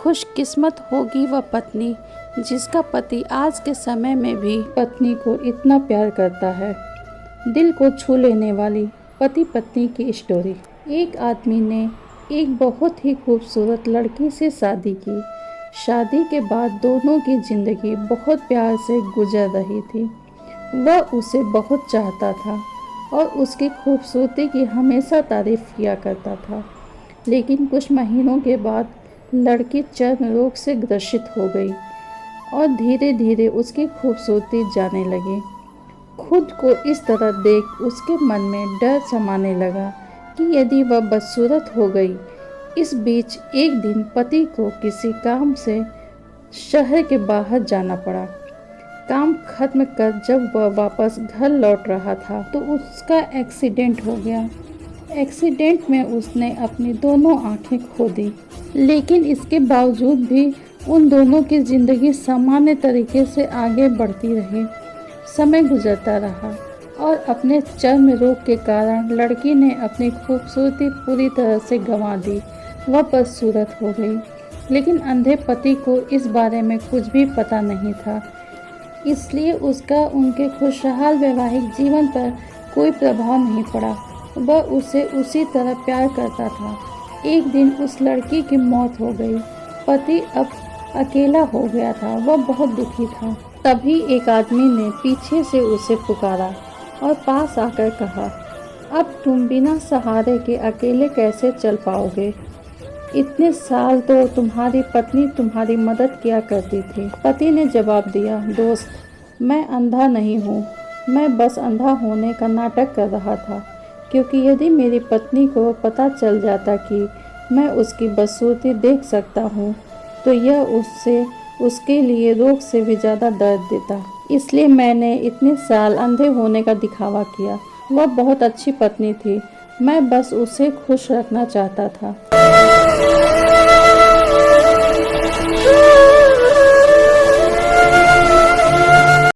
खुशकिस्मत होगी वह पत्नी जिसका पति आज के समय में भी पत्नी को इतना प्यार करता है। दिल को छू लेने वाली पति पत्नी की स्टोरी। एक आदमी ने एक बहुत ही खूबसूरत लड़की से शादी की। शादी के बाद दोनों की ज़िंदगी बहुत प्यार से गुजर रही थी। वह उसे बहुत चाहता था और उसकी खूबसूरती की हमेशा तारीफ़ किया करता था। लेकिन कुछ महीनों के बाद लड़की चर्म रोग से ग्रसित हो गई और धीरे धीरे उसकी खूबसूरती जाने लगी। खुद को इस तरह देख उसके मन में डर समाने लगा कि यदि वह बदसूरत हो गई। इस बीच एक दिन पति को किसी काम से शहर के बाहर जाना पड़ा। काम खत्म कर जब वह वापस घर लौट रहा था तो उसका एक्सीडेंट हो गया। एक्सीडेंट में उसने अपनी दोनों आंखें खो दी, लेकिन इसके बावजूद भी उन दोनों की ज़िंदगी सामान्य तरीके से आगे बढ़ती रही। समय गुजरता रहा और अपने चर्म रोग के कारण लड़की ने अपनी खूबसूरती पूरी तरह से गंवा दी। वह बदसूरत हो गई, लेकिन अंधे पति को इस बारे में कुछ भी पता नहीं था, इसलिए उसका उनके खुशहाल वैवाहिक जीवन पर कोई प्रभाव नहीं पड़ा। वह उसे उसी तरह प्यार करता था। एक दिन उस लड़की की मौत हो गई। पति अब अकेला हो गया था। वह बहुत दुखी था। तभी एक आदमी ने पीछे से उसे पुकारा और पास आकर कहा, अब तुम बिना सहारे के अकेले कैसे चल पाओगे? इतने साल तो तुम्हारी पत्नी तुम्हारी मदद किया करती थी। पति ने जवाब दिया, दोस्त, मैं अंधा नहीं हूँ। मैं बस अंधा होने का नाटक कर रहा था, क्योंकि यदि मेरी पत्नी को पता चल जाता कि मैं उसकी बदसूरती देख सकता हूँ तो यह उसके लिए रोग से भी ज़्यादा दर्द देता। इसलिए मैंने इतने साल अंधे होने का दिखावा किया। वह बहुत अच्छी पत्नी थी। मैं बस उसे खुश रखना चाहता था।